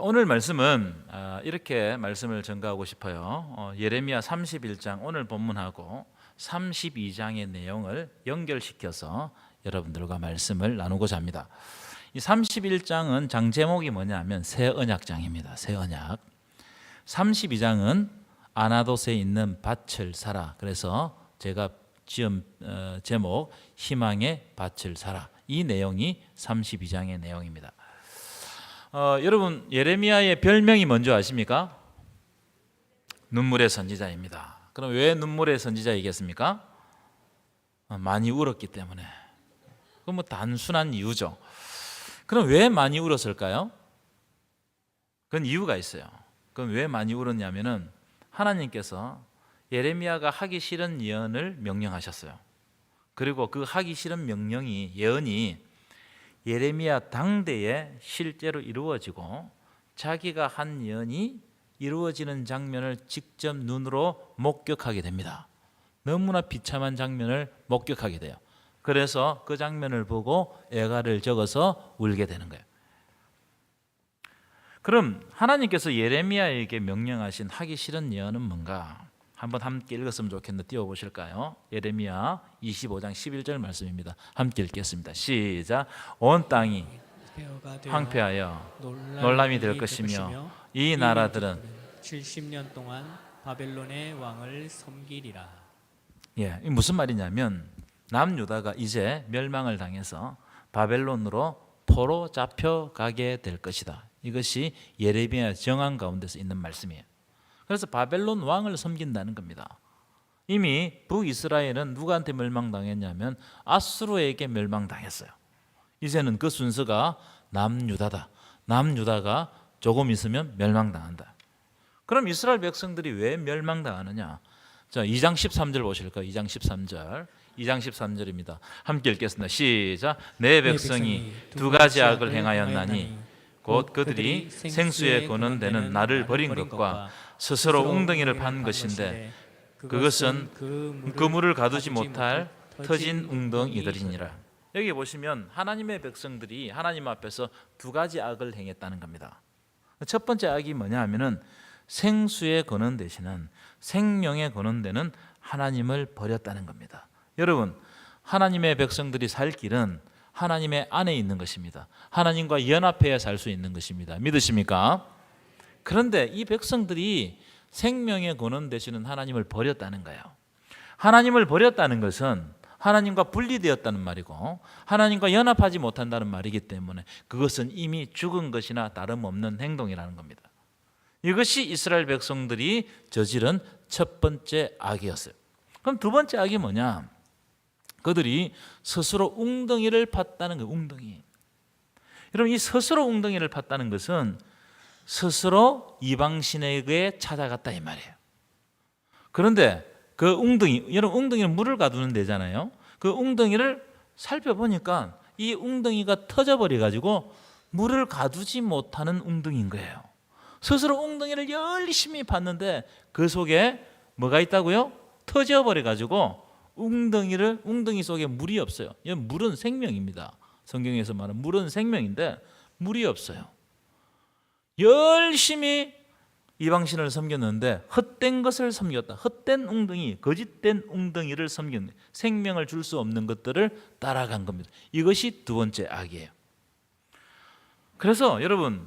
오늘 말씀은 이렇게 말씀을 전가하고 싶어요. 예레미야 31장 오늘 본문하고 32장의 내용을 연결시켜서 여러분들과 말씀을 나누고자 합니다. 이 31장은 장 제목이 뭐냐면 새 언약장입니다. 새 언약. 32장은 아나돗에 있는 밭을 사라. 그래서 제가 지은 제목 희망의 밭을 사라. 이 내용이 32장의 내용입니다. 여러분 예레미야의 별명이 뭔지 아십니까? 눈물의 선지자입니다. 그럼 왜 눈물의 선지자이겠습니까? 많이 울었기 때문에. 그건 뭐 단순한 이유죠. 그럼 왜 많이 울었을까요? 그건 이유가 있어요. 그럼 왜 많이 울었냐면은 하나님께서 예레미야가 하기 싫은 예언을 명령하셨어요. 그리고 그 하기 싫은 예언이 예레미야 당대에 실제로 이루어지고 자기가 한 예언이 이루어지는 장면을 직접 눈으로 목격하게 됩니다. 너무나 비참한 장면을 목격하게 돼요. 그래서 그 장면을 보고 애가를 적어서 울게 되는 거예요. 그럼 하나님께서 예레미야에게 명령하신 하기 싫은 예언은 뭔가? 한번 함께 읽었으면 좋겠는데 띄워보실까요? 예레미야 25장 11절 말씀입니다. 함께 읽겠습니다. 시작. 온 땅이 황폐하여 놀람이 될 것이며 이 나라들은 70년 동안 바벨론의 왕을 섬기리라. 무슨 말이냐면 남유다가 이제 멸망을 당해서 바벨론으로 포로 잡혀가게 될 것이다. 이것이 예레미야 정황 가운데서 있는 말씀이에요. 그래서 바벨론 왕을 섬긴다는 겁니다. 이미 북이스라엘은 누구한테 멸망당했냐면 아수르에게 멸망당했어요. 이제는 그 순서가 남유다다. 남유다가 조금 있으면 멸망당한다. 그럼 이스라엘 백성들이 왜 멸망당하느냐? 자, 2장 13절 보실까요? 2장 13절. 2장 13절입니다. 함께 읽겠습니다. 시작. 내 백성이 두 가지 악을 행하였나니 곧 그들이 생수에 거는데는 나를 버린 것과 스스로 웅덩이를 판 것인데 그것은 그물을 가두지 못할 터진 웅덩이들이니라. 여기 보시면 하나님의 백성들이 하나님 앞에서 두 가지 악을 행했다는 겁니다. 첫 번째 악이 뭐냐 하면은 생수에 거는 대신은 생명에 거는 데는 하나님을 버렸다는 겁니다. 여러분, 하나님의 백성들이 살 길은 하나님의 안에 있는 것입니다. 하나님과 연합해야 살 수 있는 것입니다. 믿으십니까? 그런데 이 백성들이 생명의 근원 되시는 하나님을 버렸다는 거예요. 하나님을 버렸다는 것은 하나님과 분리되었다는 말이고 하나님과 연합하지 못한다는 말이기 때문에 그것은 이미 죽은 것이나 다름없는 행동이라는 겁니다. 이것이 이스라엘 백성들이 저지른 첫 번째 악이었어요. 그럼 두 번째 악이 뭐냐? 그들이 스스로 웅덩이를 팠다는 거예요. 웅덩이. 여러분, 이 스스로 웅덩이를 팠다는 것은 스스로 이방신에게 찾아갔다 이 말이에요. 그런데 그 웅덩이, 여러분 웅덩이는 물을 가두는 데잖아요. 그 웅덩이를 살펴보니까 이 웅덩이가 터져버려 가지고 물을 가두지 못하는 웅덩이인 거예요. 스스로 웅덩이를 열심히 팠는데 그 속에 뭐가 있다고요? 터져버려 가지고 웅덩이 속에 물이 없어요. 물은 생명입니다. 성경에서 말하는 물은 생명인데 물이 없어요. 열심히 이방신을 섬겼는데 헛된 것을 섬겼다. 헛된 웅덩이, 거짓된 웅덩이를 섬겼네. 생명을 줄 수 없는 것들을 따라간 겁니다. 이것이 두 번째 악이에요. 그래서 여러분,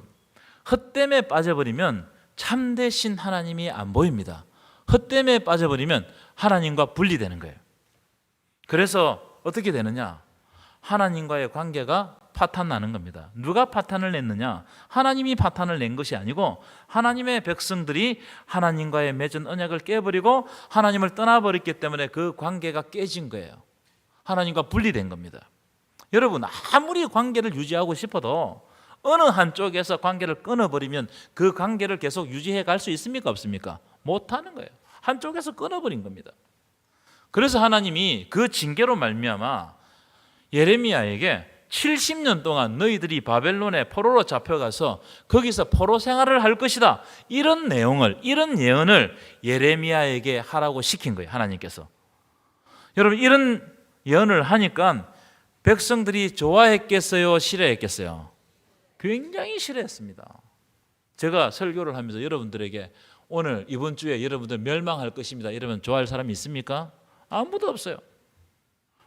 헛됨에 빠져버리면 참되신 하나님이 안 보입니다. 헛됨에 빠져버리면 하나님과 분리되는 거예요. 그래서 어떻게 되느냐? 하나님과의 관계가 파탄나는 겁니다. 누가 파탄을 냈느냐? 하나님이 파탄을 낸 것이 아니고 하나님의 백성들이 하나님과의 맺은 언약을 깨버리고 하나님을 떠나버렸기 때문에 그 관계가 깨진 거예요. 하나님과 분리된 겁니다. 여러분, 아무리 관계를 유지하고 싶어도 어느 한쪽에서 관계를 끊어버리면 그 관계를 계속 유지해 갈 수 있습니까? 없습니까? 못하는 거예요. 한쪽에서 끊어버린 겁니다. 그래서 하나님이 그 징계로 말미암아 예레미야에게 70년 동안 너희들이 바벨론의 포로로 잡혀가서 거기서 포로 생활을 할 것이다. 이런 내용을, 이런 예언을 예레미야에게 하라고 시킨 거예요. 하나님께서. 여러분, 이런 예언을 하니까 백성들이 좋아했겠어요? 싫어했겠어요? 굉장히 싫어했습니다. 제가 설교를 하면서 여러분들에게 오늘 이번 주에 여러분들 멸망할 것입니다 이러면 좋아할 사람이 있습니까? 아무도 없어요.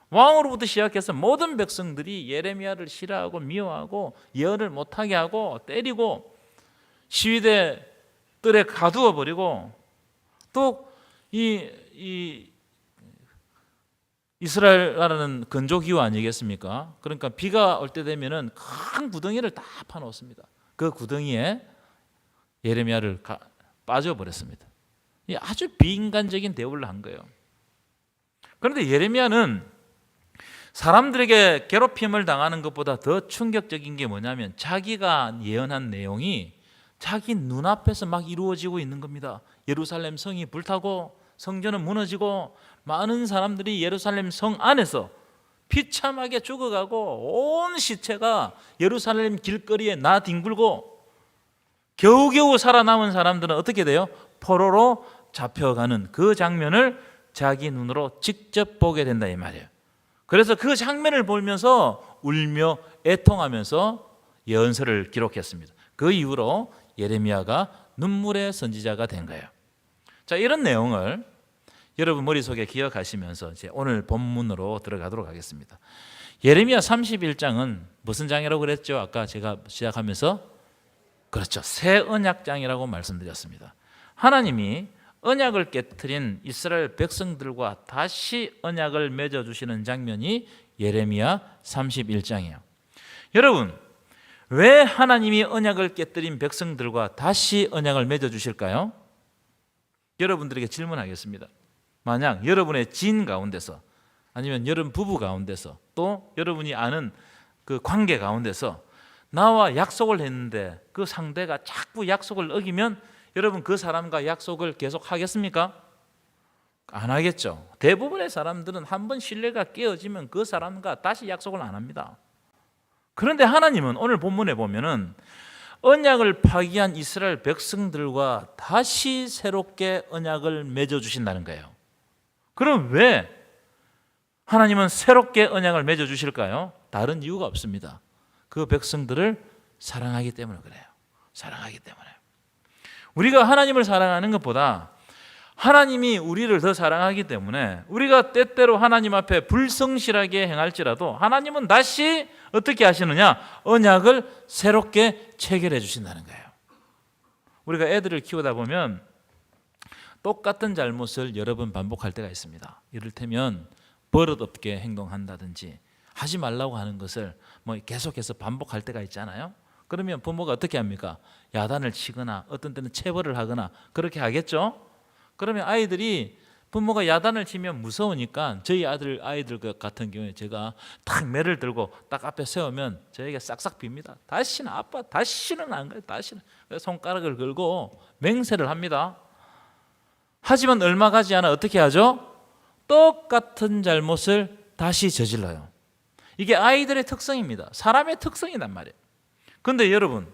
왕으로부터 시작해서 모든 백성들이 예레미야를 싫어하고 미워하고 예언을 못하게 하고 때리고 시위대 뜰에 가두어 버리고 또 이 이스라엘 나라는 건조기후 아니겠습니까? 그러니까 비가 올 때 되면은 큰 구덩이를 다 파놓습니다. 그 구덩이에 예레미야를 빠져버렸습니다. 아주 비인간적인 대우를 한 거예요. 그런데 예레미야는 사람들에게 괴롭힘을 당하는 것보다 더 충격적인 게 뭐냐면 자기가 예언한 내용이 자기 눈앞에서 막 이루어지고 있는 겁니다. 예루살렘 성이 불타고 성전은 무너지고 많은 사람들이 예루살렘 성 안에서 비참하게 죽어가고 온 시체가 예루살렘 길거리에 나뒹굴고 겨우겨우 살아남은 사람들은 어떻게 돼요? 포로로 잡혀가는 그 장면을 자기 눈으로 직접 보게 된다 이 말이에요. 그래서 그 장면을 보면서 울며 애통하면서 예언서를 기록했습니다. 그 이후로 예레미야가 눈물의 선지자가 된 거예요. 자, 이런 내용을 여러분 머릿속에 기억하시면서 이제 오늘 본문으로 들어가도록 하겠습니다. 예레미야 31장은 무슨 장이라고 그랬죠? 아까 제가 시작하면서 그렇죠. 새 언약장이라고 말씀드렸습니다. 하나님이 언약을 깨트린 이스라엘 백성들과 다시 언약을 맺어주시는 장면이 예레미야 31장이에요. 여러분, 왜 하나님이 언약을 깨트린 백성들과 다시 언약을 맺어주실까요? 여러분들에게 질문하겠습니다. 만약 여러분의 지인 가운데서 아니면 여러분 부부 가운데서 또 여러분이 아는 그 관계 가운데서 나와 약속을 했는데 그 상대가 자꾸 약속을 어기면 여러분 그 사람과 약속을 계속 하겠습니까? 안 하겠죠. 대부분의 사람들은 한번 신뢰가 깨어지면 그 사람과 다시 약속을 안 합니다. 그런데 하나님은 오늘 본문에 보면은 언약을 파기한 이스라엘 백성들과 다시 새롭게 언약을 맺어주신다는 거예요. 그럼 왜 하나님은 새롭게 언약을 맺어주실까요? 다른 이유가 없습니다. 그 백성들을 사랑하기 때문에 그래요. 사랑하기 때문에. 우리가 하나님을 사랑하는 것보다 하나님이 우리를 더 사랑하기 때문에 우리가 때때로 하나님 앞에 불성실하게 행할지라도 하나님은 다시 어떻게 하시느냐? 언약을 새롭게 체결해 주신다는 거예요. 우리가 애들을 키우다 보면 똑같은 잘못을 여러 번 반복할 때가 있습니다. 이를테면 버릇없게 행동한다든지 하지 말라고 하는 것을 뭐 계속해서 반복할 때가 있잖아요. 그러면 부모가 어떻게 합니까? 야단을 치거나 어떤 때는 체벌을 하거나 그렇게 하겠죠. 그러면 아이들이 부모가 야단을 치면 무서우니까 저희 아이들 같은 경우에 제가 딱 매를 들고 딱 앞에 세우면 저에게 싹싹 빕니다. 다시는 아빠 다시는 안 가요. 다시는. 손가락을 걸고 맹세를 합니다. 하지만 얼마 가지 않아 어떻게 하죠? 똑같은 잘못을 다시 저질러요. 이게 아이들의 특성입니다. 사람의 특성이란 말이에요. 그런데 여러분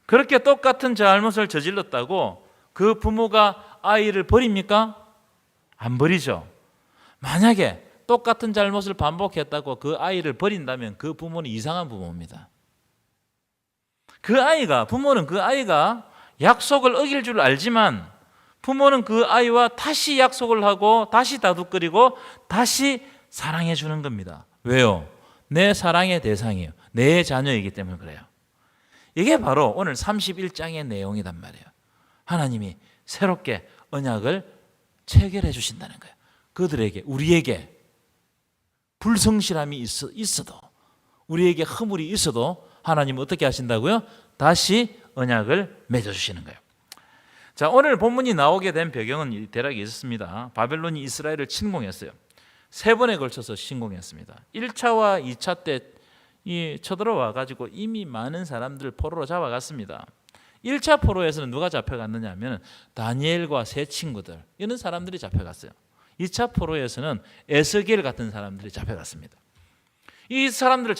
그렇게 똑같은 잘못을 저질렀다고 그 부모가 아이를 버립니까? 안 버리죠. 만약에 똑같은 잘못을 반복했다고 그 아이를 버린다면 그 부모는 이상한 부모입니다. 부모는 그 아이가 약속을 어길 줄 알지만 부모는 그 아이와 다시 약속을 하고 다시 다투거리고 다시 사랑해 주는 겁니다. 왜요? 내 사랑의 대상이에요. 내 자녀이기 때문에 그래요. 이게 바로 오늘 31장의 내용이란 말이에요. 하나님이 새롭게 언약을 체결해 주신다는 거예요. 그들에게 우리에게 불성실함이 있어도 우리에게 허물이 있어도 하나님은 어떻게 하신다고요? 다시 언약을 맺어주시는 거예요. 자, 오늘 본문이 나오게 된 배경은 대략 있었습니다. 바벨론이 이스라엘을 침공했어요. 3번에 걸쳐서 침공했습니다. 1차와 2차 때 쳐들어와 가지고 이미 많은 사람들 포로로 잡아갔습니다. 1차 포로에서는 누가 잡혀갔느냐 하면 다니엘과 세 친구들 이런 사람들이 잡혀갔어요. 2차 포로에서는 에스겔 같은 사람들이 잡혀갔습니다. 이 사람들을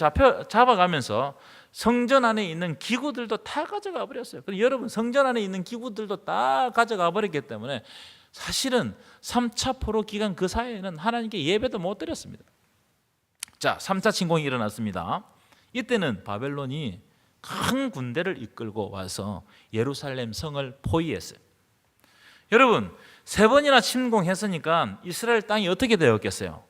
잡아가면서 성전 안에 있는 기구들도 다 가져가 버렸어요. 그럼 여러분 성전 안에 있는 기구들도 다 가져가 버렸기 때문에 사실은 3차 포로 기간 그 사이에는 하나님께 예배도 못 드렸습니다. 자, 3차 침공이 일어났습니다. 이때는 바벨론이 큰 군대를 이끌고 와서 예루살렘 성을 포위했어요. 여러분, 3번이나 침공했으니까 이스라엘 땅이 어떻게 되었겠어요?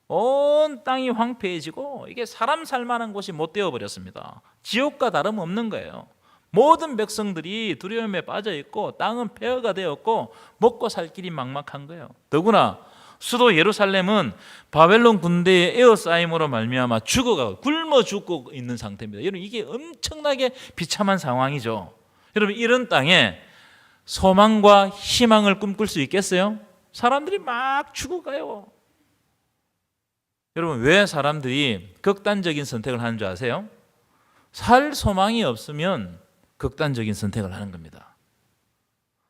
온 땅이 황폐해지고 이게 사람 살 만한 곳이 못 되어버렸습니다. 지옥과 다름없는 거예요. 모든 백성들이 두려움에 빠져 있고 땅은 폐허가 되었고 먹고 살 길이 막막한 거예요. 더구나 수도 예루살렘은 바벨론 군대의 에워싸임으로 말미암아 죽어가고 굶어 죽고 있는 상태입니다. 여러분, 이게 엄청나게 비참한 상황이죠. 여러분, 이런 땅에 소망과 희망을 꿈꿀 수 있겠어요? 사람들이 막 죽어가요. 여러분, 왜 사람들이 극단적인 선택을 하는 줄 아세요? 살 소망이 없으면 극단적인 선택을 하는 겁니다.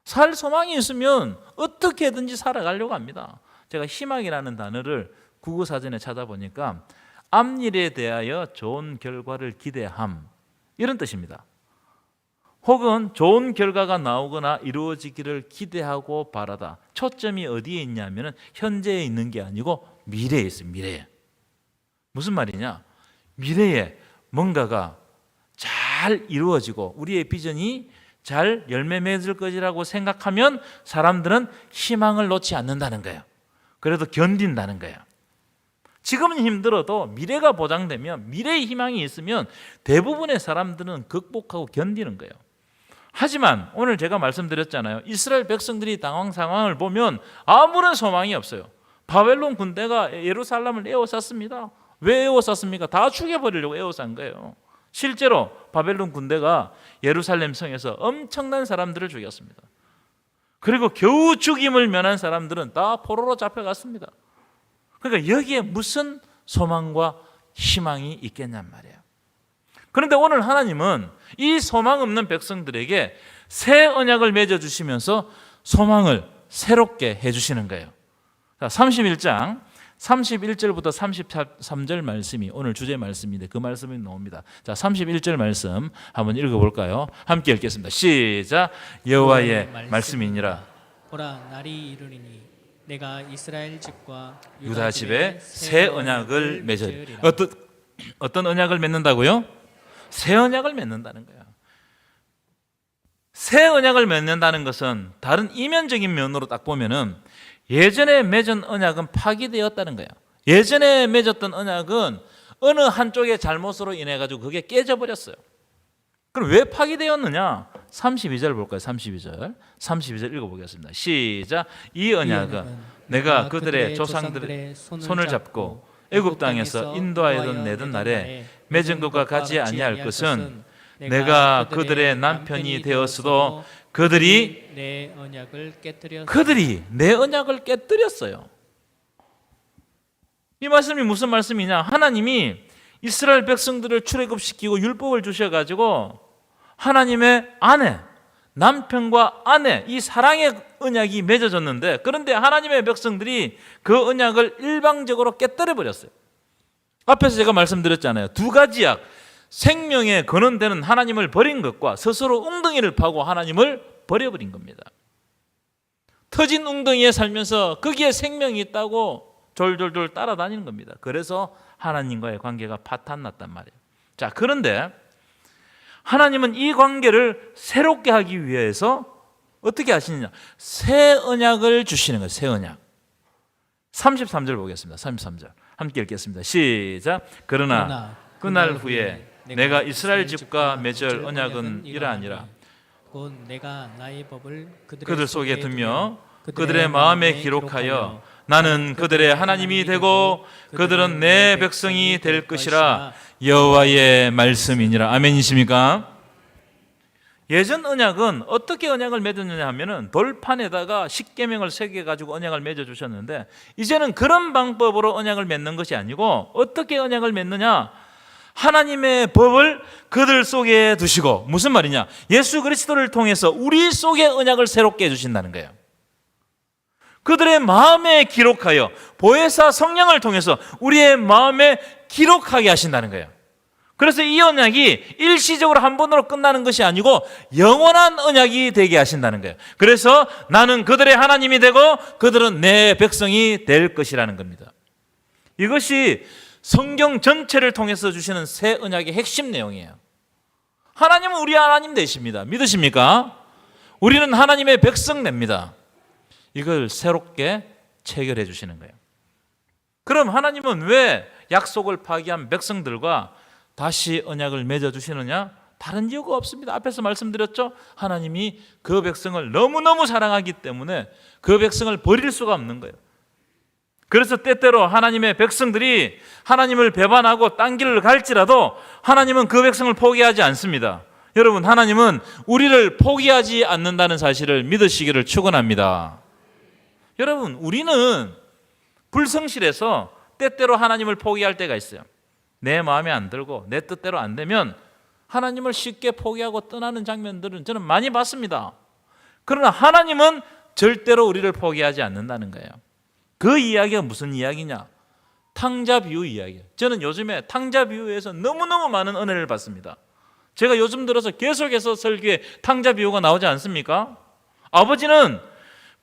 살 소망이 있으면 어떻게든지 살아가려고 합니다. 제가 희망이라는 단어를 국어사전에 찾아보니까 앞일에 대하여 좋은 결과를 기대함, 이런 뜻입니다. 혹은 좋은 결과가 나오거나 이루어지기를 기대하고 바라다. 초점이 어디에 있냐면 현재에 있는 게 아니고 미래에 있어요. 미래에. 무슨 말이냐? 미래에 뭔가가 잘 이루어지고 우리의 비전이 잘 열매 맺을 것이라고 생각하면 사람들은 희망을 놓지 않는다는 거예요. 그래도 견딘다는 거예요. 지금은 힘들어도 미래가 보장되면, 미래의 희망이 있으면 대부분의 사람들은 극복하고 견디는 거예요. 하지만 오늘 제가 말씀드렸잖아요. 이스라엘 백성들이 당황 상황을 보면 아무런 소망이 없어요. 바벨론 군대가 예루살렘을 에워쌌습니다. 왜 에워쌌습니까? 다 죽여버리려고 에워싼 거예요. 실제로 바벨론 군대가 예루살렘 성에서 엄청난 사람들을 죽였습니다. 그리고 겨우 죽임을 면한 사람들은 다 포로로 잡혀갔습니다. 그러니까 여기에 무슨 소망과 희망이 있겠냔 말이에요. 그런데 오늘 하나님은 이 소망 없는 백성들에게 새 언약을 맺어주시면서 소망을 새롭게 해주시는 거예요. 자, 31장 31절부터 33절 말씀이 오늘 주제 말씀인데 그 말씀이 나옵니다. 자, 31절 말씀 한번 읽어볼까요? 함께 읽겠습니다. 시작. 여호와의 말씀이니라. 보라, 날이 이르리니 내가 이스라엘 집과 유다 집에 새 언약을 맺으리라. 어떤 언약을 맺는다고요? 새 언약을 맺는다는 거예요. 새 언약을 맺는다는 것은 다른 이면적인 면으로 딱 보면은 예전에 맺은 언약은 파기되었다는 거예요. 예전에 맺었던 언약은 어느 한쪽의 잘못으로 인해 가지고 그게 깨져버렸어요. 그럼 왜 파기되었느냐? 32절 볼까요? 32절 읽어보겠습니다. 시작. 이 언약은 내가 그들의 조상들의 손을 잡고 애굽 땅에서 인도하여던 내던 날에 맺은 것과 같이 아니할 것은 내가 그들의 남편이 되었어도 그들이 내 언약을 깨뜨렸어요. 이 말씀이 무슨 말씀이냐? 하나님이 이스라엘 백성들을 출애굽시키고 율법을 주셔가지고 하나님의 아내, 남편과 아내, 이 사랑의 언약이 맺어졌는데, 그런데 하나님의 백성들이 그 언약을 일방적으로 깨뜨려 버렸어요. 앞에서 제가 말씀드렸잖아요. 두 가지 약, 생명에 근원되는 하나님을 버린 것과 스스로 웅덩이를 파고 하나님을 버려버린 겁니다. 터진 웅덩이에 살면서 거기에 생명이 있다고 졸졸졸 따라다니는 겁니다. 그래서 하나님과의 관계가 파탄났단 말이에요. 자, 그런데 하나님은 이 관계를 새롭게 하기 위해서 어떻게 하시느냐? 새 언약을 주시는 거예요. 새 언약. 33절 보겠습니다. 33절 함께 읽겠습니다. 시작. 그러나 그날 후에 내가 이스라엘 집과 맺을 언약은 이러하니라. 곧 내가 나의 법을 그들 속에 두며 그들의 마음에 기록하여 나는 그들의 하나님이 되고 그들은 내 백성이 될 것이라. 여호와의 말씀이니라. 아멘이십니까? 예전 언약은 어떻게 언약을 맺었느냐 하면은 돌판에다가 십계명을 새겨 가지고 언약을 맺어 주셨는데, 이제는 그런 방법으로 언약을 맺는 것이 아니고 어떻게 언약을 맺느냐? 하나님의 법을 그들 속에 두시고, 무슨 말이냐? 예수 그리스도를 통해서 우리 속에 언약을 새롭게 해 주신다는 거예요. 그들의 마음에 기록하여, 보혜사 성령을 통해서 우리의 마음에 기록하게 하신다는 거예요. 그래서 이 언약이 일시적으로 한 번으로 끝나는 것이 아니고 영원한 언약이 되게 하신다는 거예요. 그래서 나는 그들의 하나님이 되고 그들은 내 백성이 될 것이라는 겁니다. 이것이 성경 전체를 통해서 주시는 새 언약의 핵심 내용이에요. 하나님은 우리 하나님 되십니다. 믿으십니까? 우리는 하나님의 백성됩니다. 이걸 새롭게 체결해 주시는 거예요. 그럼 하나님은 왜 약속을 파기한 백성들과 다시 언약을 맺어 주시느냐? 다른 이유가 없습니다. 앞에서 말씀드렸죠? 하나님이 그 백성을 너무너무 사랑하기 때문에 그 백성을 버릴 수가 없는 거예요. 그래서 때때로 하나님의 백성들이 하나님을 배반하고 딴 길을 갈지라도 하나님은 그 백성을 포기하지 않습니다. 여러분, 하나님은 우리를 포기하지 않는다는 사실을 믿으시기를 축원합니다. 여러분, 우리는 불성실해서 때때로 하나님을 포기할 때가 있어요. 내 마음에 안 들고 내 뜻대로 안 되면 하나님을 쉽게 포기하고 떠나는 장면들은 저는 많이 봤습니다. 그러나 하나님은 절대로 우리를 포기하지 않는다는 거예요. 그 이야기가 무슨 이야기냐? 탕자 비유 이야기예요. 저는 요즘에 탕자 비유에서 너무너무 많은 은혜를 받습니다. 제가 요즘 들어서 계속해서 설교에 탕자 비유가 나오지 않습니까? 아버지는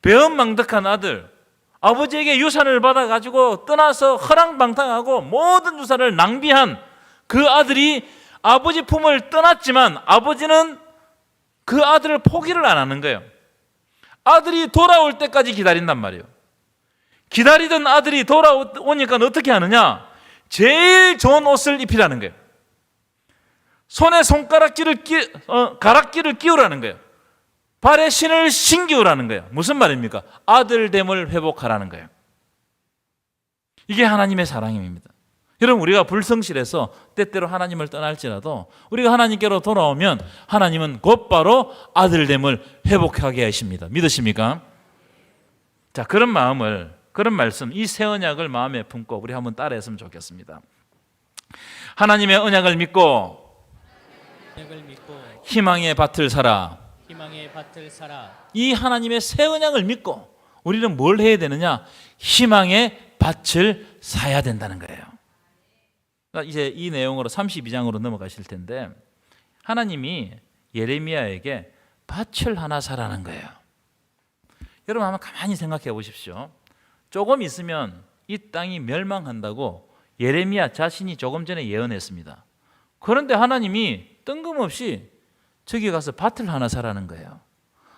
배은망덕한 아들, 아버지에게 유산을 받아가지고 떠나서 허랑방탕하고 모든 유산을 낭비한 그 아들이 아버지 품을 떠났지만 아버지는 그 아들을 포기를 안 하는 거예요. 아들이 돌아올 때까지 기다린단 말이에요. 기다리던 아들이 돌아오니까 어떻게 하느냐? 제일 좋은 옷을 입히라는 거예요. 손에 가락지를 끼우라는 거예요. 발에 신을 신기우라는 거예요. 무슨 말입니까? 아들됨을 회복하라는 거예요. 이게 하나님의 사랑입니다. 여러분, 우리가 불성실해서 때때로 하나님을 떠날지라도 우리가 하나님께로 돌아오면 하나님은 곧바로 아들됨을 회복하게 하십니다. 믿으십니까? 자, 그런 말씀, 이 새 언약을 마음에 품고 우리 한번 따라했으면 좋겠습니다. 하나님의 언약을 믿고 희망의 밭을 살아. 희망의 밭을 살아. 이 하나님의 새 언약을 믿고 우리는 뭘 해야 되느냐? 희망의 밭을 사야 된다는 거예요. 이제 이 내용으로 32장으로 넘어가실 텐데 하나님이 예레미야에게 밭을 하나 사라는 거예요. 여러분, 한번 가만히 생각해 보십시오. 조금 있으면 이 땅이 멸망한다고 예레미야 자신이 조금 전에 예언했습니다. 그런데 하나님이 뜬금없이 저기 가서 밭을 하나 사라는 거예요.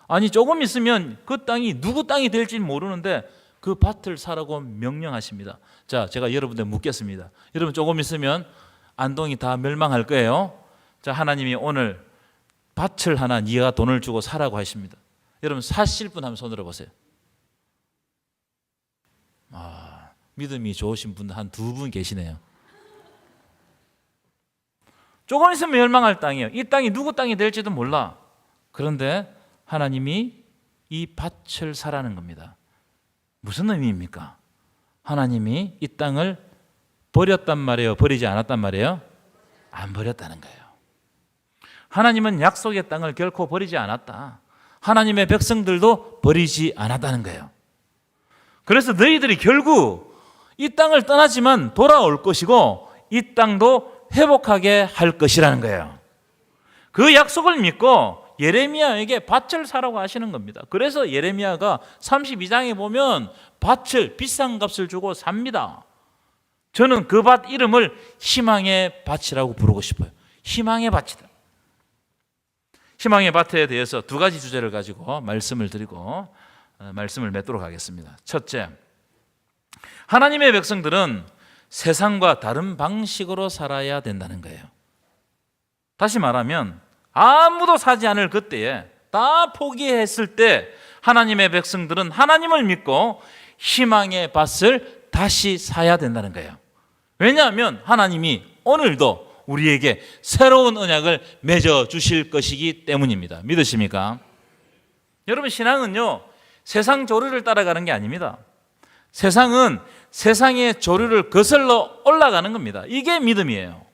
아니, 조금 있으면 그 땅이 누구 땅이 될지 모르는데 그 밭을 사라고 명령하십니다. 자, 제가 여러분들 묻겠습니다. 여러분, 조금 있으면 안동이 다 멸망할 거예요. 자, 하나님이 오늘 밭을 하나 네가 돈을 주고 사라고 하십니다. 여러분, 사실 분 한번 손들어 보세요. 믿음이 좋으신 분 한 두 분 계시네요. 조금 있으면 멸망할 땅이에요. 이 땅이 누구 땅이 될지도 몰라. 그런데 하나님이 이 밭을 사라는 겁니다. 무슨 의미입니까? 하나님이 이 땅을 버렸단 말이에요? 버리지 않았단 말이에요? 안 버렸다는 거예요. 하나님은 약속의 땅을 결코 버리지 않았다. 하나님의 백성들도 버리지 않았다는 거예요. 그래서 너희들이 결국 이 땅을 떠나지만 돌아올 것이고 이 땅도 회복하게 할 것이라는 거예요. 그 약속을 믿고 예레미야에게 밭을 사라고 하시는 겁니다. 그래서 예레미야가 32장에 보면 밭을 비싼 값을 주고 삽니다. 저는 그 밭 이름을 희망의 밭이라고 부르고 싶어요. 희망의 밭이다. 희망의 밭에 대해서 두 가지 주제를 가지고 말씀을 드리고 말씀을 맺도록 하겠습니다. 첫째, 하나님의 백성들은 세상과 다른 방식으로 살아야 된다는 거예요. 다시 말하면 아무도 사지 않을 그때에 다 포기했을 때 하나님의 백성들은 하나님을 믿고 희망의 밭을 다시 사야 된다는 거예요. 왜냐하면 하나님이 오늘도 우리에게 새로운 언약을 맺어 주실 것이기 때문입니다. 믿으십니까? 여러분, 신앙은요, 세상 조류를 따라가는 게 아닙니다. 세상은 세상의 조류를 거슬러 올라가는 겁니다. 이게 믿음이에요.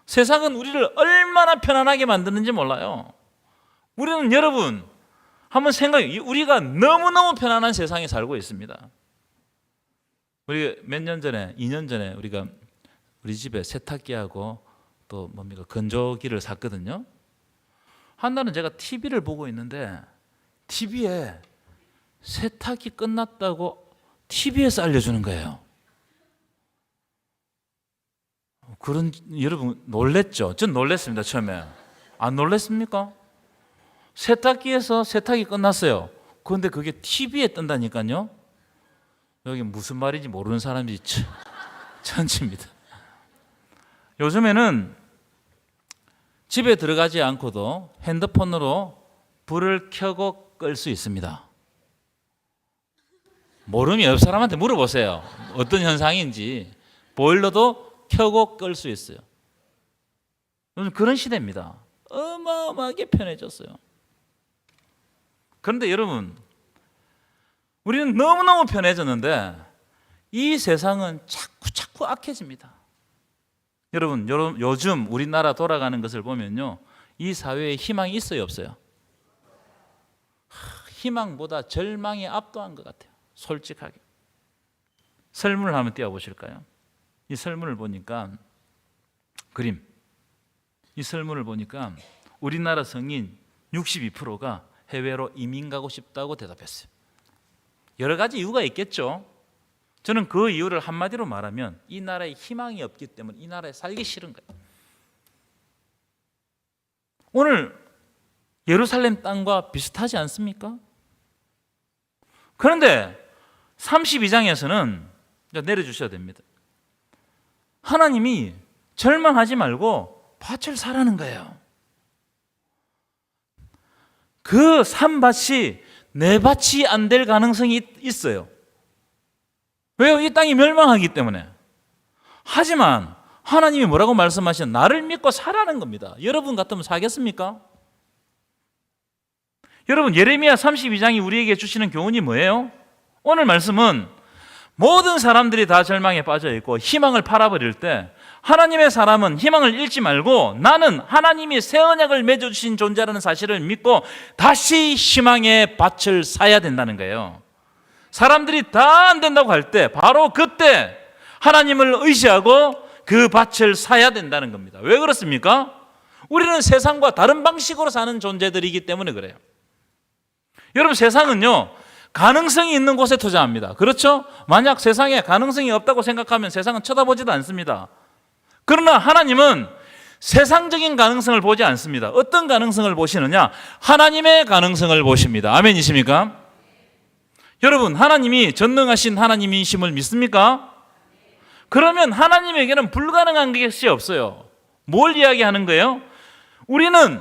세상은 우리를 얼마나 편안하게 만드는지 몰라요. 우리는, 여러분, 한번 생각해. 우리가 너무너무 편안한 세상에 살고 있습니다. 우리 몇 년 전에, 2년 전에 우리가 우리 집에 세탁기하고 또 뭡니까, 건조기를 샀거든요. 한 날은 제가 TV를 보고 있는데 TV에 세탁기 끝났다고 TV에서 알려주는 거예요. 여러분 놀랬죠? 전 놀랬습니다, 처음에. 안 놀랬습니까? 세탁기에서 세탁이 끝났어요. 그런데 그게 TV에 뜬다니까요. 여기 무슨 말인지 모르는 사람이 천지입니다. 요즘에는 집에 들어가지 않고도 핸드폰으로 불을 켜고 끌 수 있습니다. 모르면 옆 사람한테 물어보세요. 어떤 현상인지. 보일러도 켜고 끌 수 있어요. 요즘 그런 시대입니다. 어마어마하게 편해졌어요. 그런데 여러분, 우리는 너무너무 편해졌는데 이 세상은 자꾸 악해집니다. 여러분, 요즘 우리나라 돌아가는 것을 보면요, 이 사회에 희망이 있어요, 없어요? 희망보다 절망이 압도한 것 같아요. 솔직하게. 설문을 한번 띄워보실까요? 이 설문을 보니까 이 설문을 보니까 우리나라 성인 62%가 해외로 이민 가고 싶다고 대답했어요. 여러 가지 이유가 있겠죠. 저는 그 이유를 한마디로 말하면 이 나라에 희망이 없기 때문에 이 나라에 살기 싫은 거예요. 오늘 예루살렘 땅과 비슷하지 않습니까? 그런데 32장에서는 내려주셔야 됩니다. 하나님이 절망하지 말고 밭을 사라는 거예요. 그 산밭이 내 밭이 안 될 가능성이 있어요. 왜요? 이 땅이 멸망하기 때문에. 하지만 하나님이 뭐라고 말씀하시는, 나를 믿고 사라는 겁니다. 여러분 같으면 사겠습니까? 여러분, 예레미야 32장이 우리에게 주시는 교훈이 뭐예요? 오늘 말씀은 모든 사람들이 다 절망에 빠져 있고 희망을 팔아버릴 때 하나님의 사람은 희망을 잃지 말고 나는 하나님이 새 언약을 맺어주신 존재라는 사실을 믿고 다시 희망의 밭을 사야 된다는 거예요. 사람들이 다 안 된다고 할 때 바로 그때 하나님을 의지하고 그 밭을 사야 된다는 겁니다. 왜 그렇습니까? 우리는 세상과 다른 방식으로 사는 존재들이기 때문에 그래요. 여러분, 세상은요, 가능성이 있는 곳에 투자합니다. 그렇죠? 만약 세상에 가능성이 없다고 생각하면 세상은 쳐다보지도 않습니다. 그러나 하나님은 세상적인 가능성을 보지 않습니다. 어떤 가능성을 보시느냐? 하나님의 가능성을 보십니다. 아멘이십니까? 여러분, 하나님이 전능하신 하나님이심을 믿습니까? 그러면 하나님에게는 불가능한 것이 없어요. 뭘 이야기하는 거예요? 우리는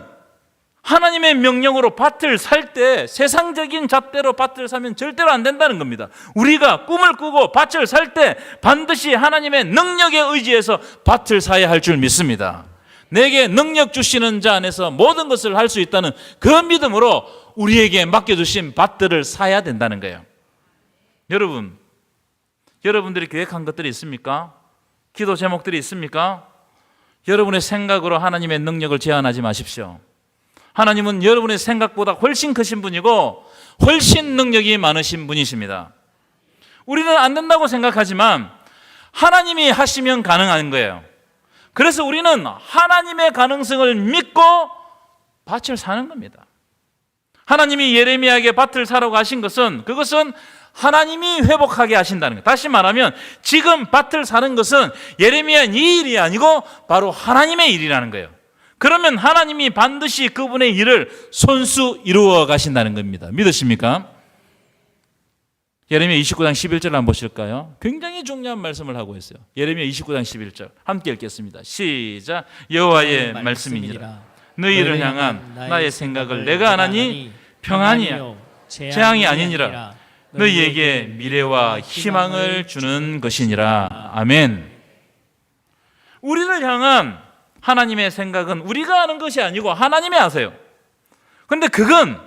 하나님의 명령으로 밭을 살 때 세상적인 잣대로 밭을 사면 절대로 안 된다는 겁니다. 우리가 꿈을 꾸고 밭을 살 때 반드시 하나님의 능력에 의지해서 밭을 사야 할 줄 믿습니다. 내게 능력 주시는 자 안에서 모든 것을 할 수 있다는 그 믿음으로 우리에게 맡겨주신 밭들을 사야 된다는 거예요. 여러분, 여러분들이 계획한 것들이 있습니까? 기도 제목들이 있습니까? 여러분의 생각으로 하나님의 능력을 제한하지 마십시오. 하나님은 여러분의 생각보다 훨씬 크신 분이고 훨씬 능력이 많으신 분이십니다. 우리는 안 된다고 생각하지만 하나님이 하시면 가능한 거예요. 그래서 우리는 하나님의 가능성을 믿고 밭을 사는 겁니다. 하나님이 예레미야에게 밭을 사라고 하신 것은 그것은 하나님이 회복하게 하신다는 거예요. 다시 말하면 지금 밭을 사는 것은 예레미야 네 일이 아니고 바로 하나님의 일이라는 거예요. 그러면 하나님이 반드시 그분의 일을 손수 이루어 가신다는 겁니다. 믿으십니까? 예레미야 29장 11절 한번 보실까요? 굉장히 중요한 말씀을 하고 있어요. 예레미야 29장 11절 함께 읽겠습니다. 시작. 여호와의 말씀이니라. 너희를 향한 나의 생각을 내가 아나니 평안이 재앙이 아니니라. 너희에게 미래와 희망을 주는 것이니라. 아멘. 우리를 향한 하나님의 생각은 우리가 아는 것이 아니고 하나님이 아세요. 그런데 그건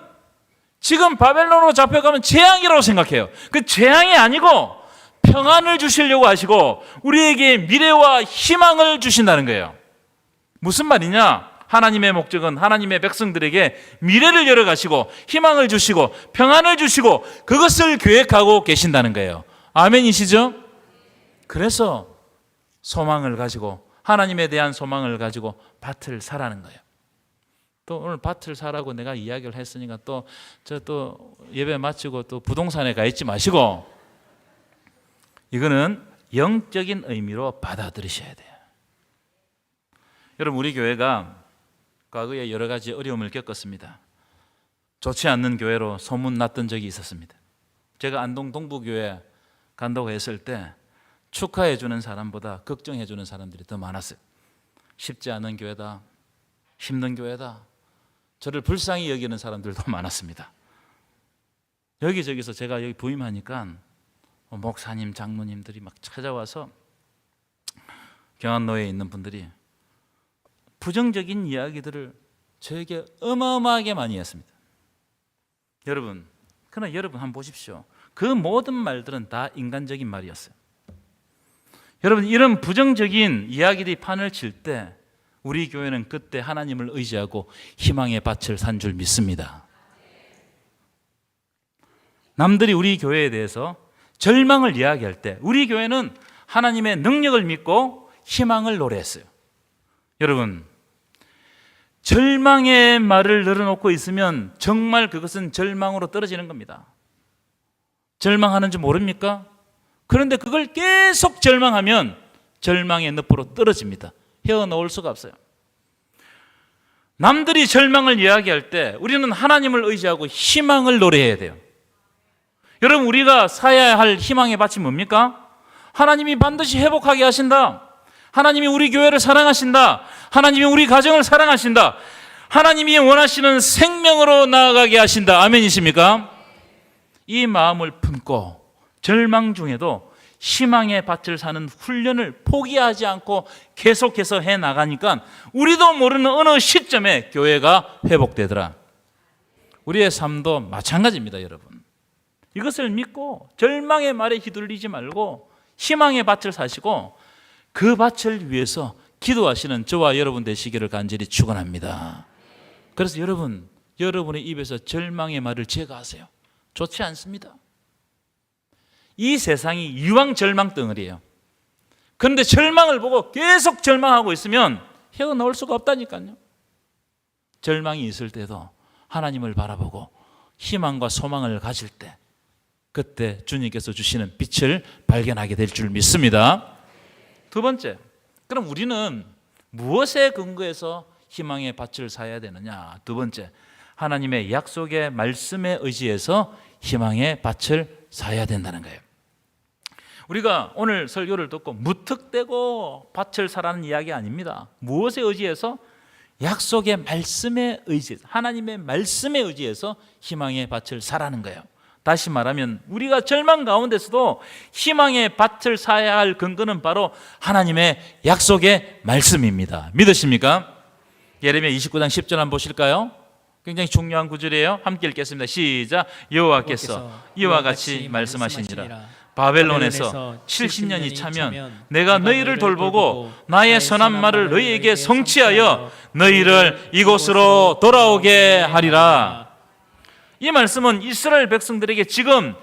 지금 바벨론으로 잡혀가면 재앙이라고 생각해요. 그 재앙이 아니고 평안을 주시려고 하시고 우리에게 미래와 희망을 주신다는 거예요. 무슨 말이냐? 하나님의 목적은 하나님의 백성들에게 미래를 열어가시고 희망을 주시고 평안을 주시고 그것을 계획하고 계신다는 거예요. 아멘이시죠? 그래서 소망을 가지고 하나님에 대한 소망을 가지고 밭을 사라는 거예요. 또 오늘 밭을 사라고 내가 이야기를 했으니까 또 예배 마치고 또 부동산에 가 있지 마시고 이거는 영적인 의미로 받아들이셔야 돼요. 여러분, 우리 교회가 과거에 여러 가지 어려움을 겪었습니다. 좋지 않는 교회로 소문났던 적이 있었습니다. 제가 안동 동부교회 간다고 했을 때 축하해 주는 사람보다 걱정해 주는 사람들이 더 많았어요. 쉽지 않은 교회다, 힘든 교회다, 저를 불쌍히 여기는 사람들도 많았습니다. 여기저기서 제가 여기 부임하니까 목사님, 장로님들이 막 찾아와서 경안로에 있는 분들이 부정적인 이야기들을 저에게 어마어마하게 많이 했습니다. 여러분, 그러나 여러분 한번 보십시오. 그 모든 말들은 다 인간적인 말이었어요. 여러분, 이런 부정적인 이야기들이 판을 칠 때 우리 교회는 그때 하나님을 의지하고 희망의 밭을 산 줄 믿습니다. 남들이 우리 교회에 대해서 절망을 이야기할 때 우리 교회는 하나님의 능력을 믿고 희망을 노래했어요. 여러분, 절망의 말을 늘어놓고 있으면 정말 그것은 절망으로 떨어지는 겁니다. 절망하는 줄 모릅니까? 그런데 그걸 계속 절망하면 절망의 늪으로 떨어집니다. 헤어놓을 수가 없어요. 남들이 절망을 이야기할 때 우리는 하나님을 의지하고 희망을 노래해야 돼요. 여러분, 우리가 사야 할 희망의 밭이 뭡니까? 하나님이 반드시 회복하게 하신다. 하나님이 우리 교회를 사랑하신다. 하나님이 우리 가정을 사랑하신다. 하나님이 원하시는 생명으로 나아가게 하신다. 아멘이십니까? 이 마음을 품고 절망 중에도 희망의 밭을 사는 훈련을 포기하지 않고 계속해서 해나가니까 우리도 모르는 어느 시점에 교회가 회복되더라. 우리의 삶도 마찬가지입니다, 여러분. 이것을 믿고 절망의 말에 휘둘리지 말고 희망의 밭을 사시고 그 밭을 위해서 기도하시는 저와 여러분 되시기를 간절히 축원합니다. 그래서 여러분, 여러분의 입에서 절망의 말을 제거하세요. 좋지 않습니다. 이 세상이 이왕 절망 덩어리예요. 그런데 절망을 보고 계속 절망하고 있으면 헤어나올 수가 없다니까요. 절망이 있을 때도 하나님을 바라보고 희망과 소망을 가질 때 그때 주님께서 주시는 빛을 발견하게 될 줄 믿습니다. 두 번째, 그럼 우리는 무엇에 근거해서 희망의 밭을 사야 되느냐? 두 번째, 하나님의 약속의 말씀에 의지해서 희망의 밭을 사야 된다는 거예요. 우리가 오늘 설교를 듣고 무턱대고 밭을 사라는 이야기 아닙니다. 무엇에 의지해서? 약속의 말씀에 의지해서, 하나님의 말씀에 의지해서 희망의 밭을 사라는 거예요. 다시 말하면 우리가 절망 가운데서도 희망의 밭을 사야 할 근거는 바로 하나님의 약속의 말씀입니다. 믿으십니까? 예레미야 29장 10절 한번 보실까요? 굉장히 중요한 구절이에요. 함께 읽겠습니다. 시작. 여호와께서 이와 같이 말씀하시니라. 바벨론에서 70년이 차면 내가 너희를 돌보고 나의 선한 말을 너희에게 성취하여 너희를 이곳으로 돌아오게 하리라. 이 말씀은 이스라엘 백성들에게 지금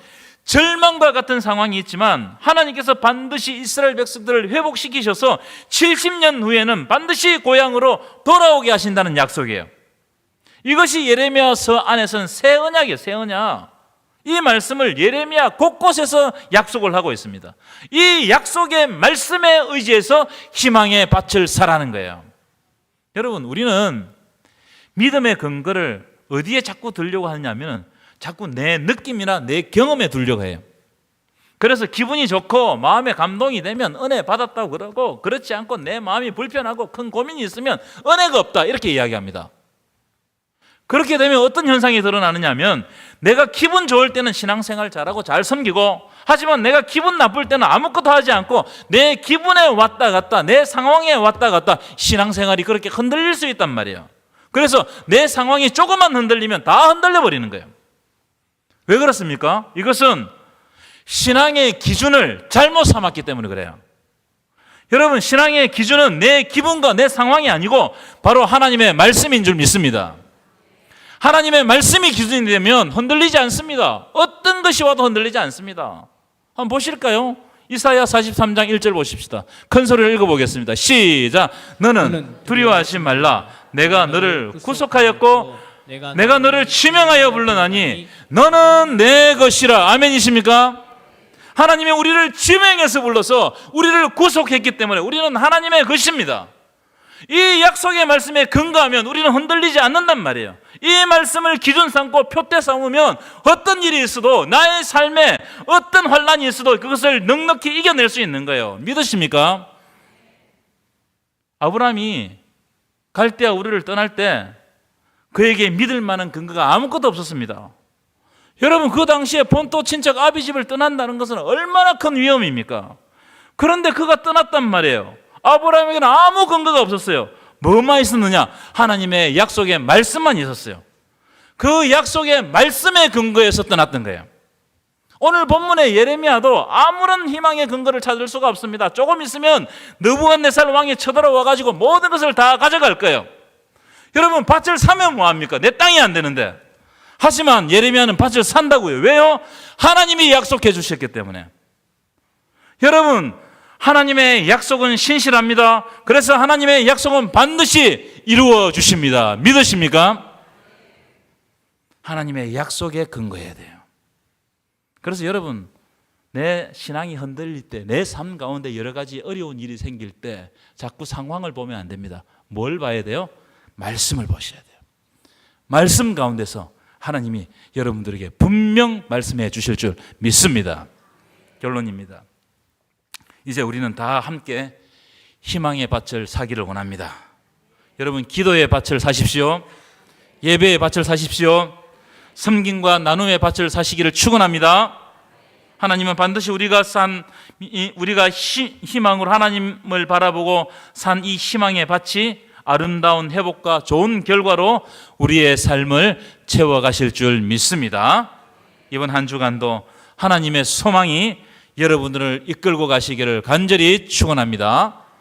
절망과 같은 상황이 있지만 하나님께서 반드시 이스라엘 백성들을 회복시키셔서 70년 후에는 반드시 고향으로 돌아오게 하신다는 약속이에요. 이것이 예레미야서 안에서는 새 언약이에요. 새 언약. 이 말씀을 예레미야 곳곳에서 약속을 하고 있습니다. 이 약속의 말씀에 의지해서 희망의 밭을 사라는 거예요. 여러분, 우리는 믿음의 근거를 어디에 자꾸 두려고 하냐면 자꾸 내 느낌이나 내 경험에 두려고 해요. 그래서 기분이 좋고 마음에 감동이 되면 은혜 받았다고 그러고, 그렇지 않고 내 마음이 불편하고 큰 고민이 있으면 은혜가 없다 이렇게 이야기합니다. 그렇게 되면 어떤 현상이 드러나느냐 하면 내가 기분 좋을 때는 신앙생활 잘하고 잘 섬기고, 하지만 내가 기분 나쁠 때는 아무것도 하지 않고 내 기분에 왔다 갔다, 내 상황에 왔다 갔다 신앙생활이 그렇게 흔들릴 수 있단 말이에요. 그래서 내 상황이 조금만 흔들리면 다 흔들려 버리는 거예요. 왜 그렇습니까? 이것은 신앙의 기준을 잘못 삼았기 때문에 그래요. 여러분, 신앙의 기준은 내 기분과 내 상황이 아니고 바로 하나님의 말씀인 줄 믿습니다. 하나님의 말씀이 기준이 되면 흔들리지 않습니다. 어떤 것이 와도 흔들리지 않습니다. 한번 보실까요? 이사야 43장 1절 보십시다. 큰 소리로 읽어보겠습니다. 시작. 너는 두려워하지 말라. 내가 너를 구속하였고 내가 너를 지명하여 불러나니 너는 내 것이라. 아멘이십니까? 하나님이 우리를 지명해서 불러서 우리를 구속했기 때문에 우리는 하나님의 것입니다. 이 약속의 말씀에 근거하면 우리는 흔들리지 않는단 말이에요. 이 말씀을 기준 삼고 표대 삼으면 어떤 일이 있어도, 나의 삶에 어떤 환란이 있어도 그것을 넉넉히 이겨낼 수 있는 거예요. 믿으십니까? 아브라함이 갈대아 우르를 떠날 때 그에게 믿을 만한 근거가 아무것도 없었습니다. 여러분, 그 당시에 본토 친척 아비 집을 떠난다는 것은 얼마나 큰 위험입니까? 그런데 그가 떠났단 말이에요. 아브라함에게는 아무 근거가 없었어요. 뭐만 있었느냐? 하나님의 약속의 말씀만 있었어요. 그 약속의 말씀에 근거해서 떠났던 거예요. 오늘 본문의 예레미야도 아무런 희망의 근거를 찾을 수가 없습니다. 조금 있으면 느부갓네살 왕이 쳐들어와 가지고 모든 것을 다 가져갈 거예요. 여러분, 밭을 사면 뭐합니까? 내 땅이 안 되는데. 하지만 예레미야는 밭을 산다고요. 왜요? 하나님이 약속해 주셨기 때문에. 여러분, 하나님의 약속은 신실합니다. 그래서 하나님의 약속은 반드시 이루어 주십니다. 믿으십니까? 하나님의 약속에 근거해야 돼요. 그래서 여러분, 내 신앙이 흔들릴 때, 내 삶 가운데 여러 가지 어려운 일이 생길 때 자꾸 상황을 보면 안 됩니다. 뭘 봐야 돼요? 말씀을 보셔야 돼요. 말씀 가운데서 하나님이 여러분들에게 분명 말씀해 주실 줄 믿습니다. 결론입니다. 이제 우리는 다 함께 희망의 밭을 사기를 원합니다. 여러분, 기도의 밭을 사십시오. 예배의 밭을 사십시오. 섬김과 나눔의 밭을 사시기를 축원합니다. 하나님은 반드시 우리가 희망으로 하나님을 바라보고 산 이 희망의 밭이 아름다운 회복과 좋은 결과로 우리의 삶을 채워가실 줄 믿습니다. 이번 한 주간도 하나님의 소망이 여러분들을 이끌고 가시기를 간절히 축원합니다.